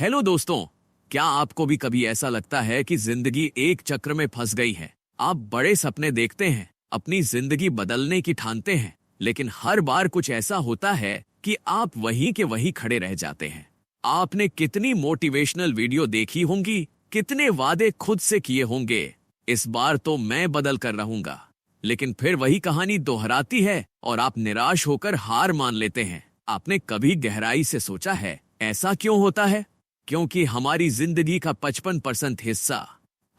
Hello दोस्तों, क्या आपको भी कभी ऐसा लगता है कि जिंदगी एक चक्र में फंस गई है? आप बड़े सपने देखते हैं, अपनी जिंदगी बदलने की ठानते हैं, लेकिन हर बार कुछ ऐसा होता है कि आप वहीं के वहीं खड़े रह जाते हैं। आपने कितनी मोटिवेशनल वीडियो देखी होंगी, कितने वादे खुद से किए होंगे, इस बार तो मैं बदल कर रहूंगा, लेकिन फिर वही कहानी दोहराती है और आप निराश होकर हार मान लेते हैं। आपने कभी गहराई से सोचा है ऐसा क्यों होता है? क्योंकि हमारी जिंदगी का 55% हिस्सा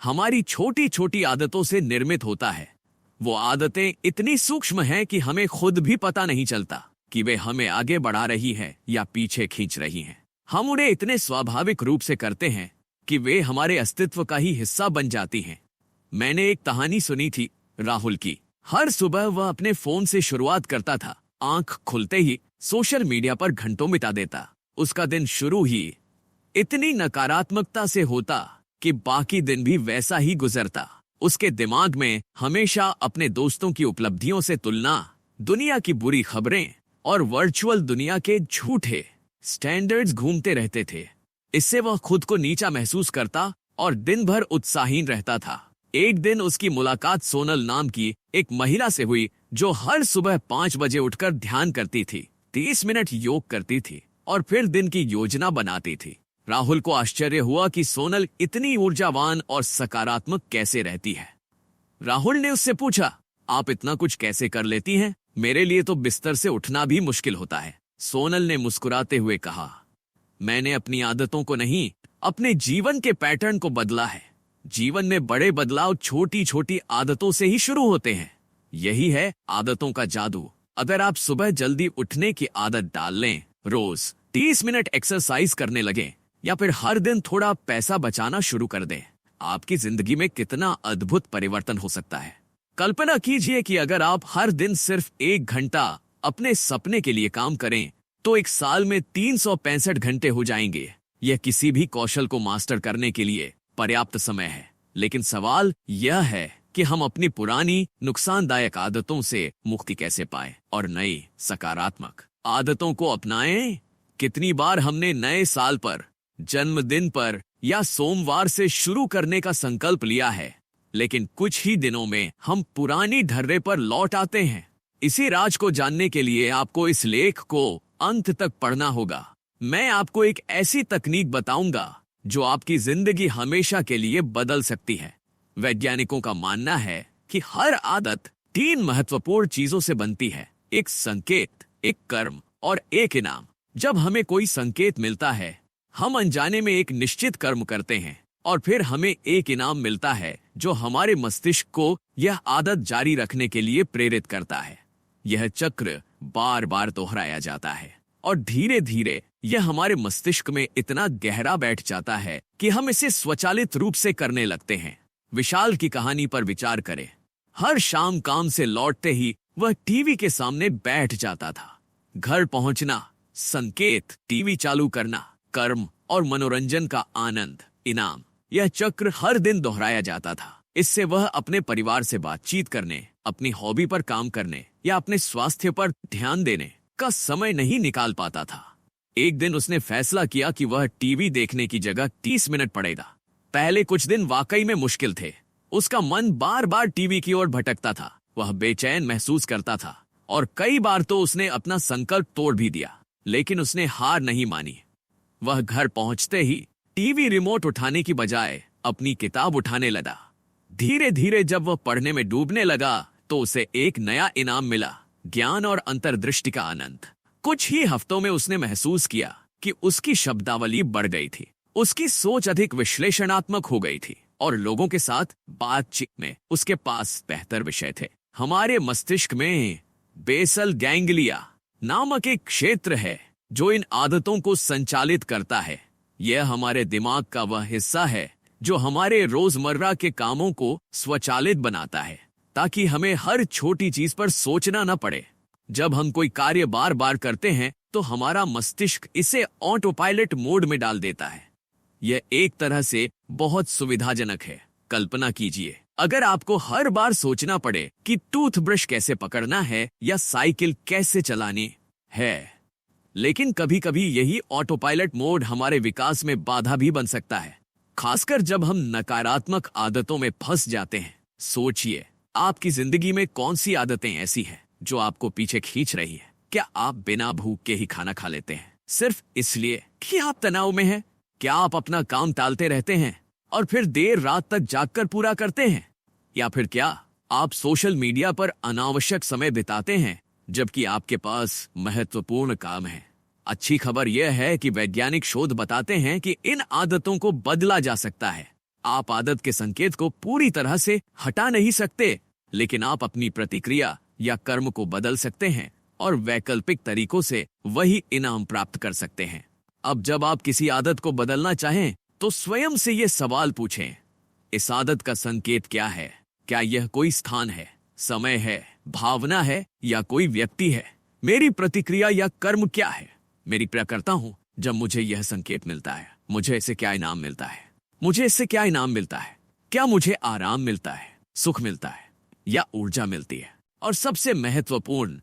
हमारी छोटी छोटी आदतों से निर्मित होता है। वो आदतें इतनी सूक्ष्म हैं कि हमें खुद भी पता नहीं चलता कि वे हमें आगे बढ़ा रही हैं या पीछे खींच रही हैं। हम उन्हें इतने स्वाभाविक रूप से करते हैं कि वे हमारे अस्तित्व का ही हिस्सा बन जाती हैं। मैंने एक कहानी सुनी थी राहुल की। हर सुबह वह अपने फोन से शुरुआत करता था। आंख खुलते ही सोशल मीडिया पर घंटों बिता देता। उसका दिन शुरू ही इतनी नकारात्मकता से होता कि बाकी दिन भी वैसा ही गुजरता। उसके दिमाग में हमेशा अपने दोस्तों की उपलब्धियों से तुलना, दुनिया की बुरी खबरें और वर्चुअल दुनिया के झूठे स्टैंडर्ड्स घूमते रहते थे। इससे वह खुद को नीचा महसूस करता और दिन भर उत्साहीन रहता था। एक दिन उसकी मुलाकात सोनल नाम की एक महिला से हुई, जो हर सुबह 5 बजे उठकर ध्यान करती थी, 30 मिनट योग करती थी और फिर दिन की योजना बनाती थी। राहुल को आश्चर्य हुआ कि सोनल इतनी ऊर्जावान और सकारात्मक कैसे रहती है। राहुल ने उससे पूछा, आप इतना कुछ कैसे कर लेती हैं? मेरे लिए तो बिस्तर से उठना भी मुश्किल होता है। सोनल ने मुस्कुराते हुए कहा, मैंने अपनी आदतों को नहीं, अपने जीवन के पैटर्न को बदला है। जीवन में बड़े बदलाव छोटी छोटी आदतों से ही शुरू होते हैं। यही है आदतों का जादू। अगर आप सुबह जल्दी उठने की आदत डाल लें, रोज 30 मिनट एक्सरसाइज करने लगें या फिर हर दिन थोड़ा पैसा बचाना शुरू कर दें, आपकी जिंदगी में कितना अद्भुत परिवर्तन हो सकता है। कल्पना कीजिए कि अगर आप हर दिन सिर्फ 1 घंटा अपने सपने के लिए काम करें तो एक साल में 365 घंटे हो जाएंगे। यह किसी भी कौशल को मास्टर करने के लिए पर्याप्त समय है। लेकिन सवाल यह है कि हम अपनी पुरानी नुकसानदायक आदतों से मुक्ति कैसे पाएं और नई सकारात्मक आदतों को अपनाएं। कितनी बार हमने नए साल पर, जन्मदिन पर या सोमवार से शुरू करने का संकल्प लिया है, लेकिन कुछ ही दिनों में हम पुरानी ढर्रे पर लौट आते हैं। इसी राज को जानने के लिए आपको इस लेख को अंत तक पढ़ना होगा। मैं आपको एक ऐसी तकनीक बताऊंगा जो आपकी जिंदगी हमेशा के लिए बदल सकती है। वैज्ञानिकों का मानना है कि हर आदत 3 महत्वपूर्ण चीजों से बनती है: एक संकेत, एक कर्म और एक इनाम। जब हमें कोई संकेत मिलता है, हम अनजाने में एक निश्चित कर्म करते हैं और फिर हमें एक इनाम मिलता है जो हमारे मस्तिष्क को यह आदत जारी रखने के लिए प्रेरित करता है। यह चक्र बार बार दोहराया जाता है और धीरे धीरे यह हमारे मस्तिष्क में इतना गहरा बैठ जाता है कि हम इसे स्वचालित रूप से करने लगते हैं। विशाल की कहानी पर विचार करें। हर शाम काम से लौटते ही वह टीवी के सामने बैठ जाता था। घर पहुंचना, संकेत, टीवी चालू करना, कर्म और मनोरंजन का आनंद, इनाम। यह चक्र हर दिन दोहराया जाता था। इससे वह अपने परिवार से बातचीत करने, अपनी हॉबी पर काम करने या अपने स्वास्थ्य पर ध्यान देने का समय नहीं निकाल पाता था। एक दिन उसने फैसला किया कि वह टीवी देखने की जगह 30 मिनट पढ़ेगा। पहले कुछ दिन वाकई में मुश्किल थे। उसका मन बार बार टीवी की ओर भटकता था। वह बेचैन महसूस करता था और कई बार तो उसने अपना संकल्प तोड़ भी दिया, लेकिन उसने हार नहीं मानी। वह घर पहुंचते ही टीवी रिमोट उठाने की बजाय अपनी किताब उठाने लगा। धीरे धीरे जब वह पढ़ने में डूबने लगा तो उसे एक नया इनाम मिला: ज्ञान और अंतर्दृष्टि का आनंद। कुछ ही हफ्तों में उसने महसूस किया कि उसकी शब्दावली बढ़ गई थी, उसकी सोच अधिक विश्लेषणात्मक हो गई थी और लोगों के साथ बातचीत में उसके पास बेहतर विषय थे। हमारे मस्तिष्क में बेसल गैंग्लिया नामक एक क्षेत्र है जो इन आदतों को संचालित करता है। यह हमारे दिमाग का वह हिस्सा है जो हमारे रोजमर्रा के कामों को स्वचालित बनाता है, ताकि हमें हर छोटी चीज पर सोचना न पड़े। जब हम कोई कार्य बार बार करते हैं तो हमारा मस्तिष्क इसे ऑटो पायलट मोड में डाल देता है। यह एक तरह से बहुत सुविधाजनक है। कल्पना कीजिए, अगर आपको हर बार सोचना पड़े कि टूथब्रश कैसे पकड़ना है या साइकिल कैसे चलानी है, लेकिन कभी कभी यही ऑटो पायलट मोड हमारे विकास में बाधा भी बन सकता है, खासकर जब हम नकारात्मक आदतों में फंस जाते हैं। सोचिए, आपकी जिंदगी में कौन सी आदतें ऐसी हैं जो आपको पीछे खींच रही है? क्या आप बिना भूख के ही खाना खा लेते हैं सिर्फ इसलिए कि आप तनाव में हैं? क्या आप अपना काम टालते रहते हैं और फिर देर रात तक जागकर पूरा करते हैं? या फिर क्या आप सोशल मीडिया पर अनावश्यक समय बिताते हैं जबकि आपके पास महत्वपूर्ण काम है? अच्छी खबर यह है कि वैज्ञानिक शोध बताते हैं कि इन आदतों को बदला जा सकता है। आप आदत के संकेत को पूरी तरह से हटा नहीं सकते, लेकिन आप अपनी प्रतिक्रिया या कर्म को बदल सकते हैं और वैकल्पिक तरीकों से वही इनाम प्राप्त कर सकते हैं। अब जब आप किसी आदत को बदलना चाहें तो स्वयं से ये सवाल पूछें, इस आदत का संकेत क्या है? क्या यह कोई स्थान है, समय है, भावना है या कोई व्यक्ति है? मेरी प्रतिक्रिया या कर्म क्या है? मेरी क्रिया करता हूं जब मुझे यह संकेत मिलता है, मुझे इससे क्या इनाम मिलता है? मुझे इससे क्या इनाम मिलता है? क्या मुझे आराम मिलता है, सुख मिलता है या ऊर्जा मिलती है? और सबसे महत्वपूर्ण,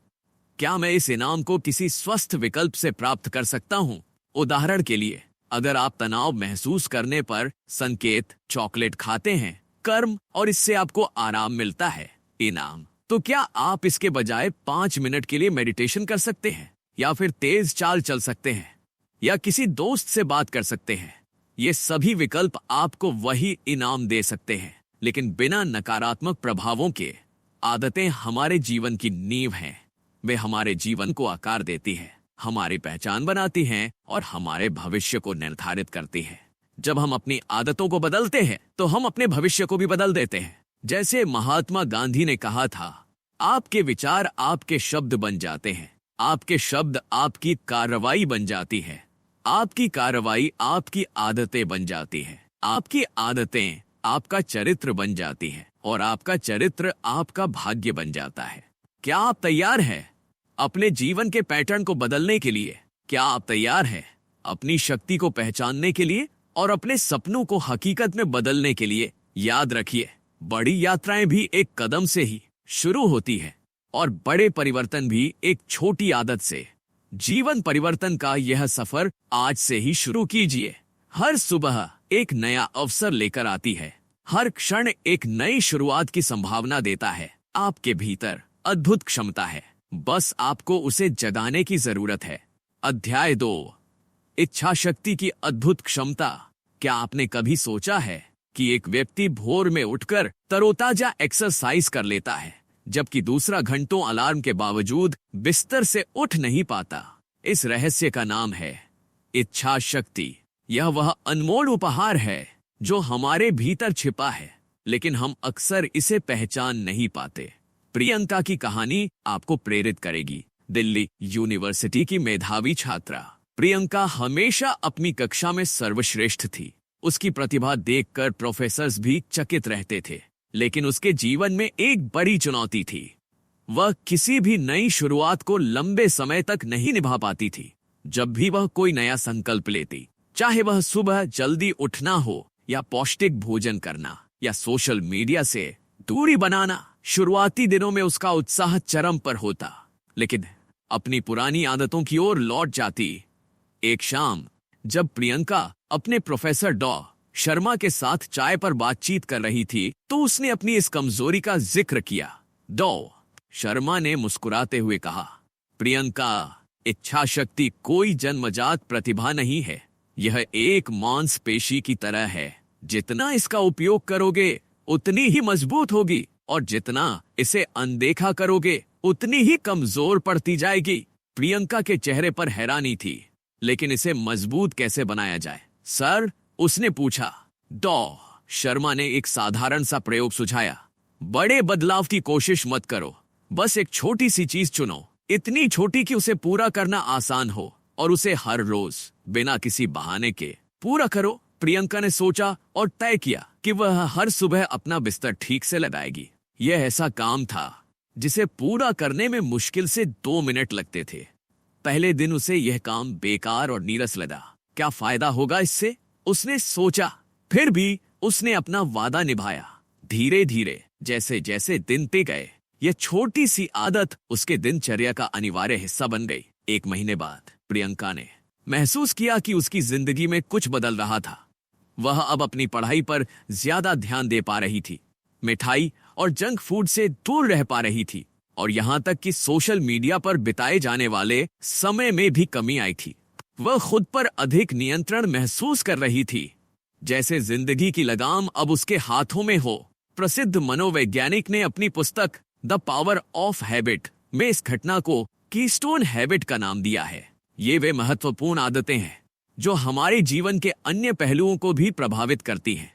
क्या मैं इस इनाम को किसी स्वस्थ विकल्प से प्राप्त कर सकता हूं? उदाहरण के लिए, अगर आप तनाव महसूस करने पर संकेत चॉकलेट खाते हैं, कर्म और इससे आपको आराम मिलता है, इनाम, तो क्या आप इसके बजाय 5 मिनट के लिए मेडिटेशन कर सकते हैं या फिर तेज चाल चल सकते हैं या किसी दोस्त से बात कर सकते हैं? ये सभी विकल्प आपको वही इनाम दे सकते हैं, लेकिन बिना नकारात्मक प्रभावों के। आदतें हमारे जीवन की नींव हैं। वे हमारे जीवन को आकार देती हैं, हमारी पहचान बनाती हैं और हमारे भविष्य को निर्धारित करती हैं। जब हम अपनी आदतों को बदलते हैं तो हम अपने भविष्य को भी बदल देते हैं। जैसे महात्मा गांधी ने कहा था, आपके विचार आपके शब्द बन जाते हैं, आपके शब्द आपकी कार्रवाई बन जाती है, आपकी कार्रवाई आपकी आदतें बन जाती है, आपकी आदतें आपका चरित्र बन जाती है और आपका चरित्र आपका भाग्य बन जाता है। क्या आप तैयार हैं अपने जीवन के पैटर्न को बदलने के लिए? क्या आप तैयार हैं अपनी शक्ति को पहचानने के लिए और अपने सपनों को हकीकत में बदलने के लिए? याद रखिए, बड़ी यात्राएं भी एक कदम से ही शुरू होती है और बड़े परिवर्तन भी एक छोटी आदत से। जीवन परिवर्तन का यह सफर आज से ही शुरू कीजिए। हर सुबह एक नया अवसर लेकर आती है, हर क्षण एक नई शुरुआत की संभावना देता है। आपके भीतर अद्भुत क्षमता है, बस आपको उसे जगाने की जरूरत है। अध्याय 2, इच्छा शक्ति की अद्भुत क्षमता। क्या आपने कभी सोचा है कि एक व्यक्ति भोर में उठकर तरोताजा एक्सरसाइज कर लेता है जबकि दूसरा घंटों अलार्म के बावजूद बिस्तर से उठ नहीं पाता? इस रहस्य का नाम है इच्छा शक्ति। यह वह अनमोल उपहार है जो हमारे भीतर छिपा है, लेकिन हम अक्सर इसे पहचान नहीं पाते। प्रियंका की कहानी आपको प्रेरित करेगी। दिल्ली यूनिवर्सिटी की मेधावी छात्रा प्रियंका हमेशा अपनी कक्षा में सर्वश्रेष्ठ थी। उसकी प्रतिभा देखकर प्रोफेसर्स भी चकित रहते थे, लेकिन उसके जीवन में एक बड़ी चुनौती थी। वह किसी भी नई शुरुआत को लंबे समय तक नहीं निभा पाती थी। जब भी वह कोई नया संकल्प लेती, चाहे वह सुबह जल्दी उठना हो या पौष्टिक भोजन करना या सोशल मीडिया से दूरी बनाना, शुरुआती दिनों में उसका उत्साह चरम पर होता, लेकिन अपनी पुरानी आदतों की ओर लौट जाती। एक शाम जब प्रियंका अपने प्रोफेसर डॉ शर्मा के साथ चाय पर बातचीत कर रही थी तो उसने अपनी इस कमजोरी का जिक्र किया। डॉ शर्मा ने मुस्कुराते हुए कहा, प्रियंका, इच्छा शक्ति कोई जन्मजात प्रतिभा नहीं है। यह एक मांसपेशी की तरह है। जितना इसका उपयोग करोगे उतनी ही मजबूत होगी और जितना इसे अनदेखा करोगे उतनी ही कमजोर पड़ती जाएगी। प्रियंका के चेहरे पर हैरानी थी, लेकिन इसे मजबूत कैसे बनाया जाए सर? उसने पूछा। डॉ शर्मा ने एक साधारण सा प्रयोग सुझाया। बड़े बदलाव की कोशिश मत करो, बस एक छोटी सी चीज चुनो, इतनी छोटी कि उसे पूरा करना आसान हो और उसे हर रोज बिना किसी बहाने के पूरा करो। प्रियंका ने सोचा और तय किया कि वह हर सुबह अपना बिस्तर ठीक से लगाएगी। यह ऐसा काम था जिसे पूरा करने में मुश्किल से 2 मिनट लगते थे। पहले दिन उसे यह काम बेकार और नीरस लगा। क्या फायदा होगा इससे, उसने सोचा। फिर भी उसने अपना वादा निभाया। धीरे धीरे जैसे जैसे दिन बीतते गए, यह छोटी सी आदत उसके दिनचर्या का अनिवार्य हिस्सा बन गई। 1 महीने बाद प्रियंका ने महसूस किया कि उसकी जिंदगी में कुछ बदल रहा था। वह अब अपनी पढ़ाई पर ज्यादा ध्यान दे पा रही थी, मिठाई और जंक फूड से दूर रह पा रही थी, और यहां तक कि सोशल मीडिया पर बिताए जाने वाले समय में भी कमी आई थी। वह खुद पर अधिक नियंत्रण महसूस कर रही थी, जैसे जिंदगी की लगाम अब उसके हाथों में हो। प्रसिद्ध मनोवैज्ञानिक ने अपनी पुस्तक द पावर ऑफ हैबिट में इस घटना को कीस्टोन हैबिट का नाम दिया है। ये वे महत्वपूर्ण आदतें हैं जो हमारे जीवन के अन्य पहलुओं को भी प्रभावित करती हैं।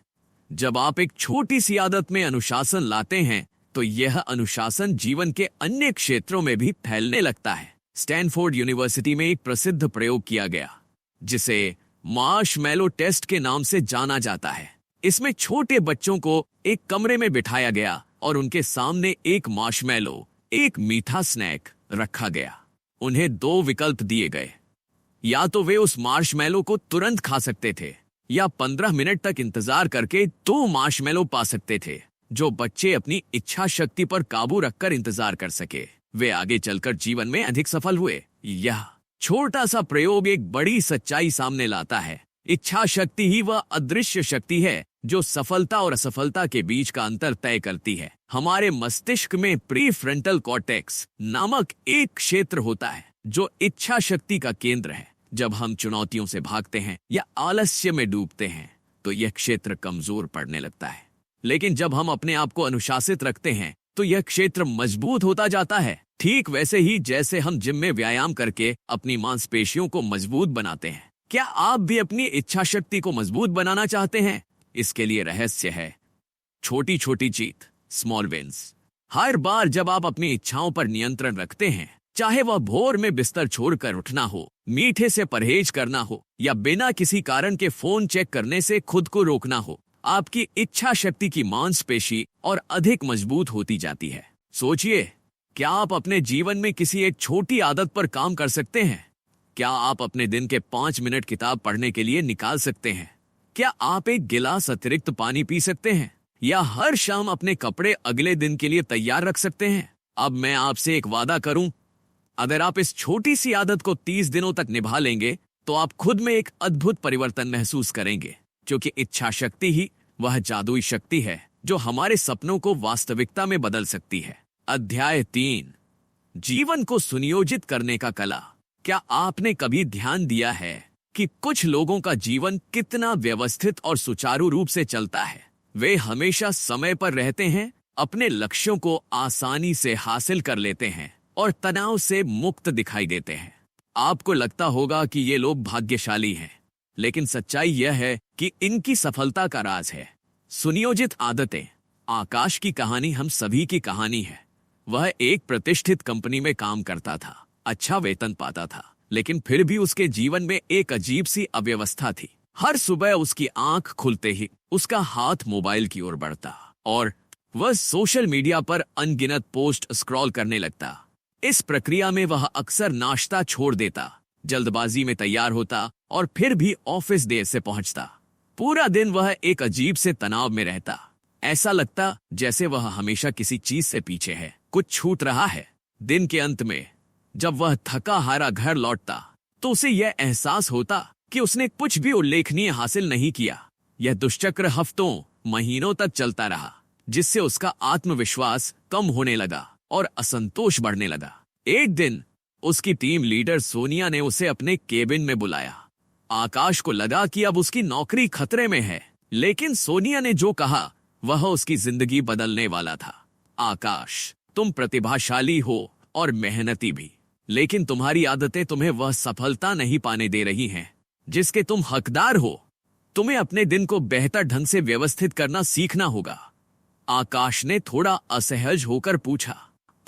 जब आप एक छोटी सी आदत में अनुशासन लाते हैं तो यह अनुशासन जीवन के अन्य क्षेत्रों में भी फैलने लगता है। स्टैनफोर्ड यूनिवर्सिटी में एक प्रसिद्ध प्रयोग किया गया जिसे मार्शमैलो टेस्ट के नाम से जाना जाता है। इसमें छोटे बच्चों को एक कमरे में बिठाया गया और उनके सामने एक मार्शमैलो, एक मीठा स्नैक रखा गया। उन्हें 2 विकल्प दिए गए, या तो वे उस मार्शमैलो को तुरंत खा सकते थे या 15 मिनट तक इंतजार करके 2 मार्शमैलो पा सकते थे। जो बच्चे अपनी इच्छा शक्ति पर काबू रखकर इंतजार कर सके वे आगे चलकर जीवन में अधिक सफल हुए। यह छोटा सा प्रयोग एक बड़ी सच्चाई सामने लाता है। इच्छा शक्ति ही वह अदृश्य शक्ति है जो सफलता और असफलता के बीच का अंतर तय करती है। हमारे मस्तिष्क में प्रीफ्रंटल कॉर्टेक्स नामक एक क्षेत्र होता है जो इच्छा शक्ति का केंद्र है। जब हम चुनौतियों से भागते हैं या आलस्य में डूबते हैं तो यह क्षेत्र कमजोर पड़ने लगता है, लेकिन जब हम अपने आप को अनुशासित रखते हैं तो यह क्षेत्र मजबूत होता जाता है। ठीक वैसे ही जैसे हम जिम में व्यायाम करके अपनी मांसपेशियों को मजबूत बनाते हैं। क्या आप भी अपनी इच्छा शक्ति को मजबूत बनाना चाहते हैं? इसके लिए रहस्य है छोटी छोटी जीत, स्मॉल विंस। हर बार जब आप अपनी इच्छाओं पर नियंत्रण रखते हैं, चाहे वह भोर में बिस्तर छोड़कर उठना हो, मीठे से परहेज करना हो या बिना किसी कारण के फोन चेक करने से खुद को रोकना हो, आपकी इच्छा शक्ति की मांसपेशी और अधिक मजबूत होती जाती है। सोचिए, क्या आप अपने जीवन में किसी एक छोटी आदत पर काम कर सकते हैं? क्या आप अपने दिन के 5 मिनट किताब पढ़ने के लिए निकाल सकते हैं? क्या आप एक गिलास अतिरिक्त पानी पी सकते हैं? या हर शाम अपने कपड़े अगले दिन के लिए तैयार रख सकते हैं? अब मैं आपसे एक वादा करूं, अगर आप इस छोटी सी आदत को 30 दिनों तक निभा लेंगे तो आप खुद में एक अद्भुत परिवर्तन महसूस करेंगे, क्योंकि इच्छा शक्ति ही वह जादुई शक्ति है जो हमारे सपनों को वास्तविकता में बदल सकती है। अध्याय 3, जीवन को सुनियोजित करने का कला। क्या आपने कभी ध्यान दिया है कि कुछ लोगों का जीवन कितना व्यवस्थित और सुचारू रूप से चलता है? वे हमेशा समय पर रहते हैं, अपने लक्ष्यों को आसानी से हासिल कर लेते हैं और तनाव से मुक्त दिखाई देते हैं। आपको लगता होगा कि ये लोग भाग्यशाली हैं, लेकिन सच्चाई यह है कि इनकी सफलता का राज है सुनियोजित आदतें। आकाश की कहानी हम सभी की कहानी है। वह एक प्रतिष्ठित कंपनी में काम करता था, अच्छा वेतन पाता था, लेकिन फिर भी उसके जीवन में एक अजीब सी अव्यवस्था थी। हर सुबह उसकी आंख खुलते ही उसका हाथ मोबाइल की ओर बढ़ता और वह सोशल मीडिया पर अनगिनत पोस्ट स्क्रॉल करने लगता। इस प्रक्रिया में वह अक्सर नाश्ता छोड़ देता, जल्दबाजी में तैयार होता और फिर भी ऑफिस देर से पहुंचता। पूरा दिन वह एक अजीब से तनाव में रहता। ऐसा लगता जैसे वह हमेशा किसी चीज से पीछे है, कुछ छूट रहा है। दिन के अंत में जब वह थका हारा घर लौटता तो उसे यह एहसास होता कि उसने कुछ भी उल्लेखनीय हासिल नहीं किया। यह दुष्चक्र हफ्तों, महीनों तक चलता रहा, जिससे उसका आत्मविश्वास कम होने लगा और असंतोष बढ़ने लगा। एक दिन उसकी टीम लीडर सोनिया ने उसे अपने केबिन में बुलाया। आकाश को लगा कि अब उसकी नौकरी खतरे में है, लेकिन सोनिया ने जो कहा वह उसकी जिंदगी बदलने वाला था। आकाश, तुम प्रतिभाशाली हो और मेहनती भी, लेकिन तुम्हारी आदतें तुम्हें वह सफलता नहीं पाने दे रही हैं जिसके तुम हकदार हो। तुम्हें अपने दिन को बेहतर ढंग से व्यवस्थित करना सीखना होगा। आकाश ने थोड़ा असहज होकर पूछा,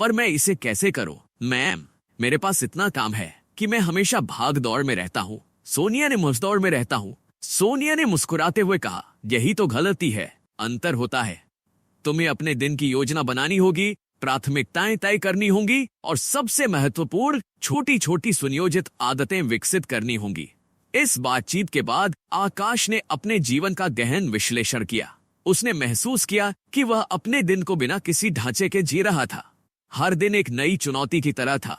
पर मैं इसे कैसे करूं? मैम, मेरे पास इतना काम है कि मैं हमेशा भाग दौड़ में रहता हूँ। सोनिया ने मुझदौड़ में रहता हूँ। सोनिया ने मुस्कुराते हुए कहा, यही तो गलती है। अंतर होता है, तुम्हें अपने दिन की योजना बनानी होगी, प्राथमिकताएं तय करनी होंगी और सबसे महत्वपूर्ण छोटी छोटी सुनियोजित आदतें विकसित करनी होंगी। इस बातचीत के बाद आकाश ने अपने जीवन का गहन विश्लेषण किया। उसने महसूस किया कि वह अपने दिन को बिना किसी ढांचे के जी रहा था। हर दिन एक नई चुनौती की तरह था।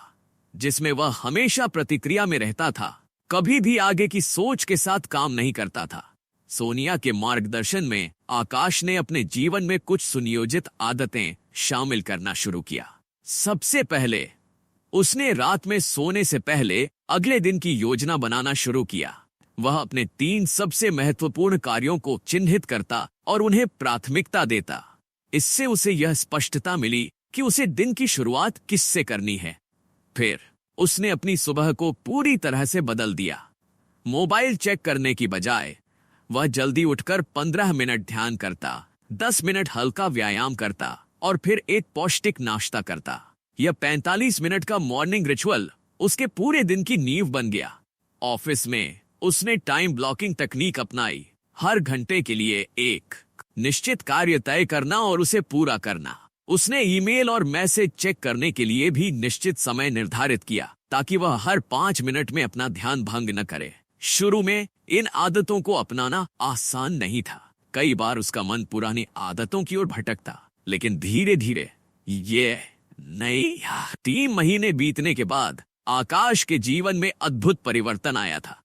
जिसमें वह हमेशा प्रतिक्रिया में रहता था, कभी भी आगे की सोच के साथ काम नहीं करता था। सोनिया के मार्गदर्शन में आकाश ने अपने जीवन में कुछ सुनियोजित आदतें शामिल करना शुरू किया। सबसे पहले उसने रात में सोने से पहले अगले दिन की योजना बनाना शुरू किया। वह अपने 3 सबसे महत्वपूर्ण कार्यों को चिन्हित करता और उन्हें प्राथमिकता देता। इससे उसे यह स्पष्टता मिली कि उसे दिन की शुरुआत किससे करनी है। फिर उसने अपनी सुबह को पूरी तरह से बदल दिया। मोबाइल चेक करने की बजाय वह जल्दी उठकर 15 मिनट ध्यान करता, 10 मिनट हल्का व्यायाम करता और फिर एक पौष्टिक नाश्ता करता। यह 45 मिनट का मॉर्निंग रिचुअल उसके पूरे दिन की नींव बन गया। ऑफिस में उसने टाइम ब्लॉकिंग तकनीक अपनाई। हर घंटे के लिए एक निश्चित कार्य तय करना और उसे पूरा करना। उसने ईमेल और मैसेज चेक करने के लिए भी निश्चित समय निर्धारित किया ताकि वह हर 5 मिनट में अपना ध्यान भंग न करे। शुरू में इन आदतों को अपनाना आसान नहीं था। कई बार उसका मन पुरानी आदतों की ओर भटकता, लेकिन धीरे धीरे ये नई 3 महीने बीतने के बाद आकाश के जीवन में अद्भुत परिवर्तन आया था।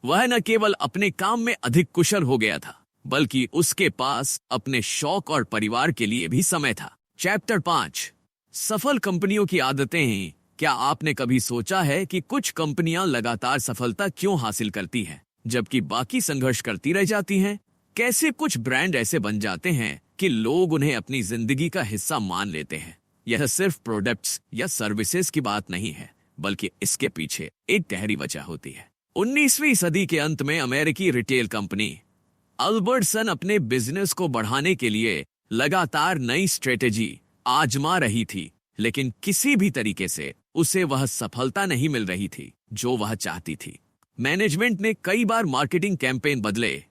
वह न केवल अपने काम में अधिक कुशल हो गया था, बल्कि उसके पास अपने शौक और परिवार के लिए भी समय था। चैप्टर 5, सफल कंपनियों की आदतें हैं। क्या आपने कभी सोचा है कि कुछ कंपनियां लगातार सफलता क्यों हासिल करती हैं, जबकि बाकी संघर्ष करती रह जाती हैं? कैसे कुछ ब्रांड ऐसे बन जाते हैं कि लोग उन्हें अपनी जिंदगी का हिस्सा मान लेते हैं? यह सिर्फ प्रोडक्ट्स या सर्विसेज की बात नहीं है, बल्कि इसके पीछे एक गहरी वजह होती है। 19वीं सदी के अंत में अमेरिकी रिटेल कंपनी अल्बर्टसन अपने बिजनेस को बढ़ाने के लिए लगातार नई स्ट्रेटेजी आजमा रही थी, लेकिन किसी भी तरीके से उसे वह सफलता नहीं मिल रही थी जो वह चाहती थी। मैनेजमेंट ने कई बार मार्केटिंग कैंपेन बदले,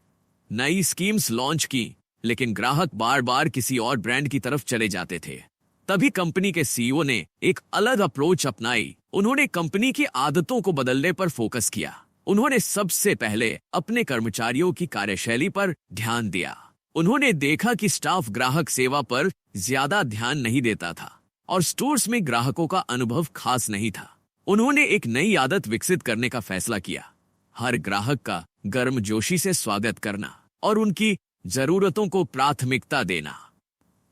नई स्कीम्स लॉन्च की, लेकिन ग्राहक बार बार किसी और ब्रांड की तरफ चले जाते थे। तभी कंपनी के सीईओ ने एक अलग अप्रोच अपनाई। उन्होंने कंपनी की आदतों को बदलने पर फोकस किया। उन्होंने सबसे पहले अपने कर्मचारियों की कार्यशैली पर ध्यान दिया। उन्होंने देखा कि स्टाफ ग्राहक सेवा पर ज्यादा ध्यान नहीं देता था और स्टोर्स में ग्राहकों का अनुभव खास नहीं था। उन्होंने एक नई आदत विकसित करने का फैसला किया, हर ग्राहक का गर्मजोशी से स्वागत करना और उनकी जरूरतों को प्राथमिकता देना।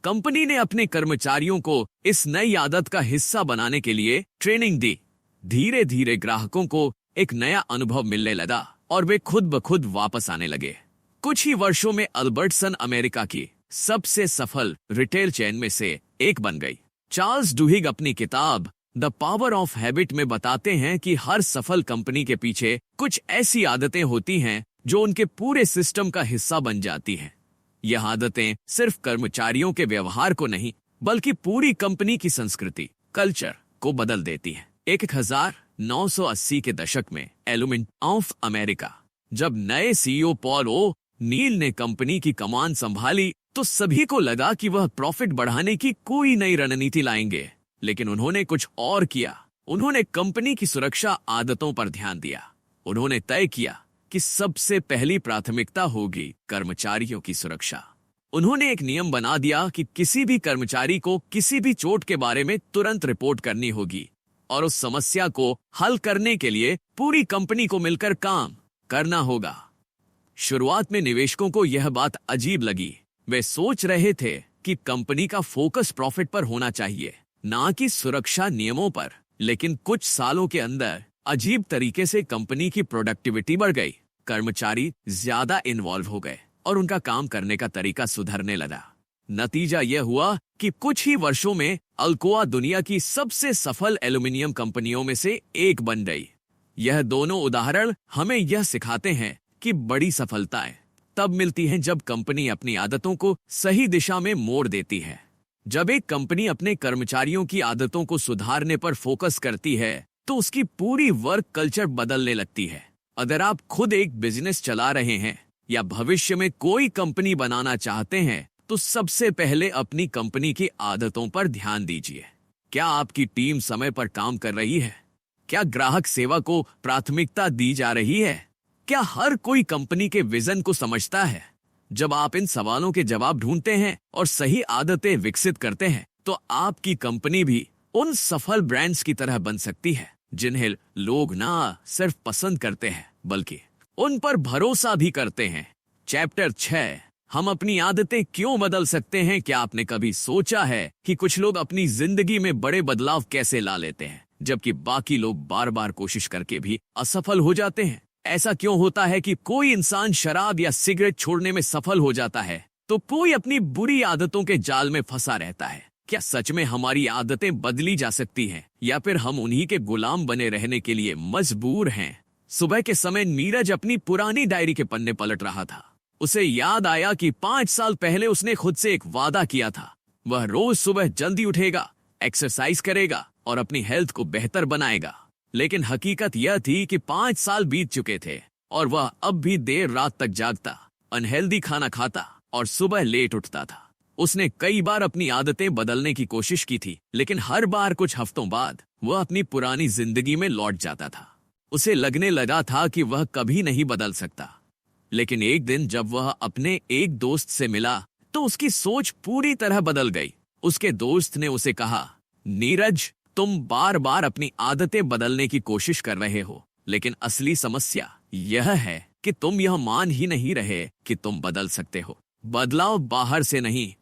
कंपनी ने अपने कर्मचारियों को इस नई आदत का हिस्सा बनाने के लिए ट्रेनिंग दी। धीरे धीरे ग्राहकों को एक नया अनुभव मिलने लगा और वे खुद ब खुद वापस आने लगे। कुछ ही वर्षों में अल्बर्टसन अमेरिका की सबसे सफल रिटेल चेन में से एक बन गई। चार्ल्स डुहिग अपनी किताब द पावर ऑफ हैबिट में बताते हैं कि हर सफल कंपनी के पीछे कुछ ऐसी आदतें होती हैं जो उनके पूरे सिस्टम का हिस्सा बन जाती हैं। यह आदतें सिर्फ कर्मचारियों के व्यवहार को नहीं, बल्कि पूरी कंपनी की संस्कृति, कल्चर को बदल देती हैं। 1980 के दशक में एलुमिंट ऑफ अमेरिका जब नए सीईओ पॉल ओ नील ने कंपनी की कमान संभाली तो सभी को लगा कि वह प्रॉफिट बढ़ाने की कोई नई रणनीति लाएंगे, लेकिन उन्होंने कुछ और किया। उन्होंने कंपनी की सुरक्षा आदतों पर ध्यान दिया। उन्होंने तय किया कि सबसे पहली प्राथमिकता होगी कर्मचारियों की सुरक्षा। उन्होंने एक नियम बना दिया कि किसी भी कर्मचारी को किसी भी चोट के बारे में तुरंत रिपोर्ट करनी होगी और उस समस्या को हल करने के लिए पूरी कंपनी को मिलकर काम करना होगा। शुरुआत में निवेशकों को यह बात अजीब लगी। वे सोच रहे थे कि कंपनी का फोकस प्रॉफिट पर होना चाहिए, ना कि सुरक्षा नियमों पर। लेकिन कुछ सालों के अंदर अजीब तरीके से कंपनी की प्रोडक्टिविटी बढ़ गई। कर्मचारी ज्यादा इन्वॉल्व हो गए और उनका काम करने का तरीका सुधरने लगा। नतीजा यह हुआ कि कुछ ही वर्षों में अल्कोआ दुनिया की सबसे सफल एल्यूमिनियम कंपनियों में से एक बन गई। यह दोनों उदाहरण हमें यह सिखाते हैं कि बड़ी सफलताएं तब मिलती हैं जब कंपनी अपनी आदतों को सही दिशा में मोड़ देती है। जब एक कंपनी अपने कर्मचारियों की आदतों को सुधारने पर फोकस करती है तो उसकी पूरी वर्क कल्चर बदलने लगती है। अगर आप खुद एक बिजनेस चला रहे हैं या भविष्य में कोई कंपनी बनाना चाहते हैं तो सबसे पहले अपनी कंपनी की आदतों पर ध्यान दीजिए। क्या आपकी टीम समय पर काम कर रही है? क्या ग्राहक सेवा को प्राथमिकता दी जा रही है? क्या हर कोई कंपनी के विजन को समझता है? जब आप इन सवालों के जवाब ढूंढते हैं और सही आदतें विकसित करते हैं तो आपकी कंपनी भी उन सफल ब्रांड्स की तरह बन सकती है जिन्हें लोग ना सिर्फ पसंद करते हैं बल्कि उन पर भरोसा भी करते हैं। चैप्टर 6, हम अपनी आदतें क्यों बदल सकते हैं। क्या आपने कभी सोचा है कि कुछ लोग अपनी जिंदगी में बड़े बदलाव कैसे ला लेते हैं, जबकि बाकी लोग बार बार कोशिश करके भी असफल हो जाते हैं? ऐसा क्यों होता है कि कोई इंसान शराब या सिगरेट छोड़ने में सफल हो जाता है तो कोई अपनी बुरी आदतों के जाल में फंसा रहता है? क्या सच में हमारी आदतें बदली जा सकती हैं या फिर हम उन्हीं के गुलाम बने रहने के लिए मजबूर हैं? सुबह के समय नीरज अपनी पुरानी डायरी के पन्ने पलट रहा था। उसे याद आया कि 5 साल पहले उसने खुद से एक वादा किया था। वह रोज सुबह जल्दी उठेगा, एक्सरसाइज करेगा और अपनी हेल्थ को बेहतर बनाएगा। लेकिन हकीकत यह थी कि 5 साल बीत चुके थे और वह अब भी देर रात तक जागता, अनहेल्दी खाना खाता और सुबह लेट उठता था। उसने कई बार अपनी आदतें बदलने की कोशिश की थी, लेकिन हर बार कुछ हफ्तों बाद वह अपनी पुरानी जिंदगी में लौट जाता था। उसे लगने लगा था कि वह कभी नहीं बदल सकता। लेकिन एक दिन जब वह अपने एक दोस्त से मिला तो उसकी सोच पूरी तरह बदल गई। उसके दोस्त ने उसे कहा, नीरज, तुम बार बार अपनी आदतें बदलने की कोशिश कर रहे हो, लेकिन असली समस्या यह है कि तुम यह मान ही नहीं रहे कि तुम बदल सकते हो। बदलाव बाहर से नहीं,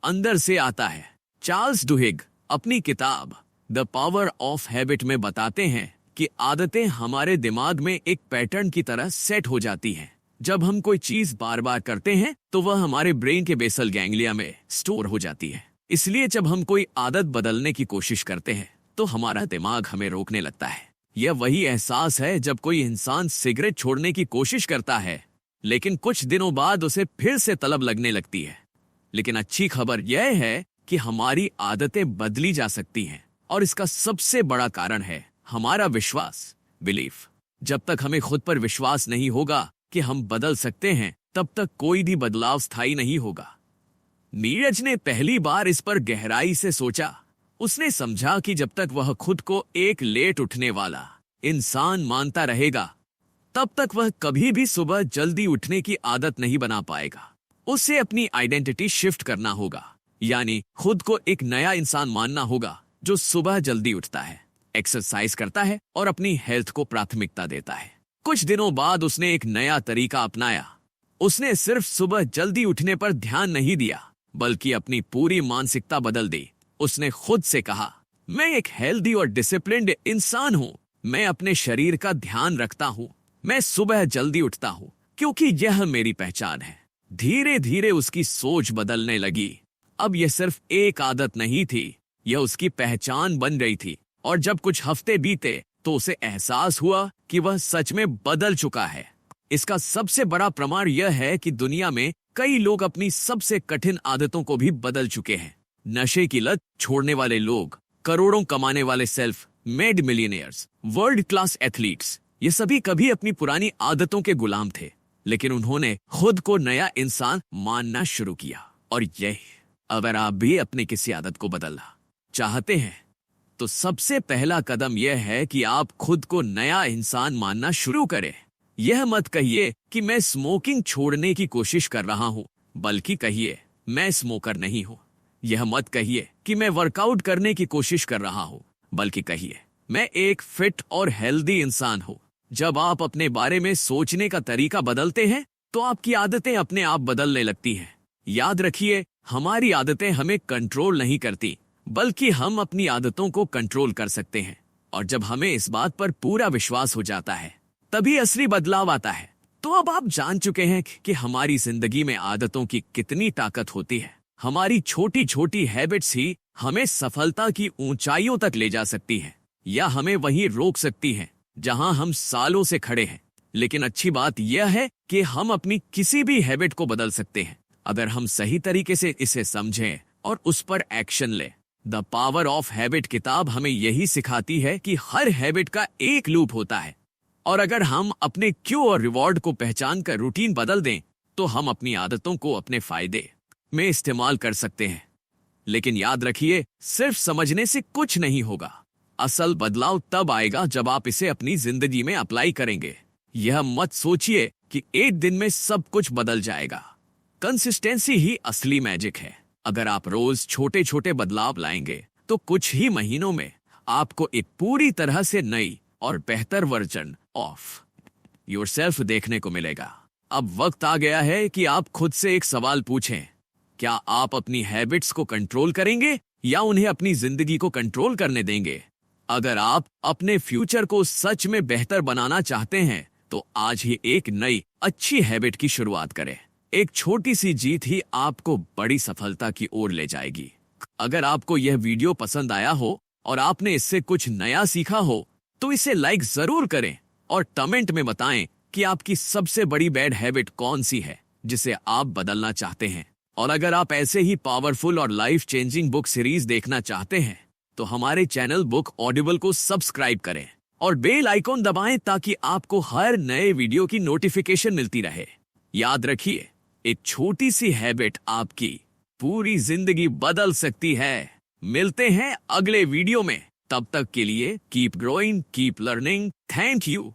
अंदर से आता है। चार्ल्स डुहिग अपनी किताब द पावर ऑफ हैबिट में बताते हैं कि आदतें हमारे दिमाग में एक पैटर्न की तरह सेट हो जाती हैं। जब हम कोई चीज बार बार करते हैं तो वह हमारे ब्रेन के बेसल गैंग्लिया में स्टोर हो जाती है। इसलिए जब हम कोई आदत बदलने की कोशिश करते हैं तो हमारा दिमाग हमें रोकने लगता है। यह वही एहसास है जब कोई इंसान सिगरेट छोड़ने की कोशिश करता है, लेकिन कुछ दिनों बाद उसे फिर से तलब लगने लगती है। लेकिन अच्छी खबर यह है कि हमारी आदतें बदली जा सकती हैं और इसका सबसे बड़ा कारण है हमारा विश्वास, बिलीफ। जब तक हमें खुद पर विश्वास नहीं होगा कि हम बदल सकते हैं, तब तक कोई भी बदलाव स्थायी नहीं होगा। नीरज ने पहली बार इस पर गहराई से सोचा। उसने समझा कि जब तक वह खुद को एक लेट उठने वाला इंसान मानता रहेगा, तब तक वह कभी भी सुबह जल्दी उठने की आदत नहीं बना पाएगा। उसे अपनी आइडेंटिटी शिफ्ट करना होगा, यानी खुद को एक नया इंसान मानना होगा जो सुबह जल्दी उठता है, एक्सरसाइज करता है और अपनी हेल्थ को प्राथमिकता देता है। कुछ दिनों बाद उसने एक नया तरीका अपनाया। उसने सिर्फ सुबह जल्दी उठने पर ध्यान नहीं दिया, बल्कि अपनी पूरी मानसिकता बदल दी। उसने खुद से कहा, मैं एक हेल्दी और डिसिप्लिन्ड इंसान हूं। मैं अपने शरीर का ध्यान रखता हूं। मैं सुबह जल्दी उठता हूं क्योंकि यह मेरी पहचान है। धीरे धीरे उसकी सोच बदलने लगी। अब यह सिर्फ एक आदत नहीं थी, यह उसकी पहचान बन गई थी। और जब कुछ हफ्ते बीते तो उसे एहसास हुआ कि वह सच में बदल चुका है। इसका सबसे बड़ा प्रमाण यह है कि दुनिया में कई लोग अपनी सबसे कठिन आदतों को भी बदल चुके हैं। नशे की लत छोड़ने वाले लोग, करोड़ों कमाने वाले self made millionaires, world class athletes, ये सभी कभी अपनी पुरानी आदतों के गुलाम थे, लेकिन उन्होंने खुद को नया इंसान मानना शुरू किया। और यही, अगर आप भी अपनी किसी आदत को बदलना चाहते हैं तो सबसे पहला कदम यह है कि आप खुद को नया इंसान मानना शुरू करें। यह मत कहिए कि मैं स्मोकिंग छोड़ने की कोशिश कर रहा हूं, बल्कि कहिए मैं स्मोकर नहीं हूं। यह मत कहिए कि मैं वर्कआउट करने की कोशिश कर रहा हूं, बल्कि कहिए मैं एक फिट और हेल्दी इंसान हूं। जब आप अपने बारे में सोचने का तरीका बदलते हैं तो आपकी आदतें अपने आप बदलने लगती हैं। याद रखिए, हमारी आदतें हमें कंट्रोल नहीं करती, बल्कि हम अपनी आदतों को कंट्रोल कर सकते हैं। और जब हमें इस बात पर पूरा विश्वास हो जाता है, तभी असली बदलाव आता है। तो अब आप जान चुके हैं कि हमारी जिंदगी में आदतों की कितनी ताकत होती है। हमारी छोटी छोटी हैबिट्स ही हमें सफलता की ऊंचाइयों तक ले जा सकती हैं, या हमें वहीं रोक सकती हैं जहां हम सालों से खड़े हैं। लेकिन अच्छी बात यह है कि हम अपनी किसी भी हैबिट को बदल सकते हैं, अगर हम सही तरीके से इसे समझें और उस पर एक्शन लें। द पावर ऑफ हैबिट किताब हमें यही सिखाती है कि हर हैबिट का एक लूप होता है, और अगर हम अपने क्यू और रिवॉर्ड को पहचान कर रूटीन बदल दें तो हम अपनी आदतों को अपने फायदे में इस्तेमाल कर सकते हैं। लेकिन याद रखिए, सिर्फ समझने से कुछ नहीं होगा। असल बदलाव तब आएगा जब आप इसे अपनी जिंदगी में अप्लाई करेंगे। यह मत सोचिए कि एक दिन में सब कुछ बदल जाएगा। कंसिस्टेंसी ही असली मैजिक है। अगर आप रोज छोटे छोटे बदलाव लाएंगे तो कुछ ही महीनों में आपको एक पूरी तरह से नई और बेहतर वर्जन ऑफ योरसेल्फ देखने को मिलेगा। अब वक्त आ गया है कि आप खुद से एक सवाल पूछें, क्या आप अपनी हैबिट्स को कंट्रोल करेंगे या उन्हें अपनी जिंदगी को कंट्रोल करने देंगे? अगर आप अपने फ्यूचर को सच में बेहतर बनाना चाहते हैं तो आज ही एक नई अच्छी हैबिट की शुरुआत करें। एक छोटी सी जीत ही आपको बड़ी सफलता की ओर ले जाएगी। अगर आपको यह वीडियो पसंद आया हो और आपने इससे कुछ नया सीखा हो तो इसे लाइक जरूर करें और कमेंट में बताएं कि आपकी सबसे बड़ी बैड हैबिट कौन सी है जिसे आप बदलना चाहते हैं। और अगर आप ऐसे ही पावरफुल और लाइफ चेंजिंग बुक सीरीज देखना चाहते हैं तो हमारे चैनल बुक ऑडिबल को सब्सक्राइब करें और बेल आइकॉन दबाएं ताकि आपको हर नए वीडियो की नोटिफिकेशन मिलती रहे। याद रखिए, एक छोटी सी हैबिट आपकी पूरी जिंदगी बदल सकती है। मिलते हैं अगले वीडियो में, तब तक के लिए keep growing, keep learning. Thank you.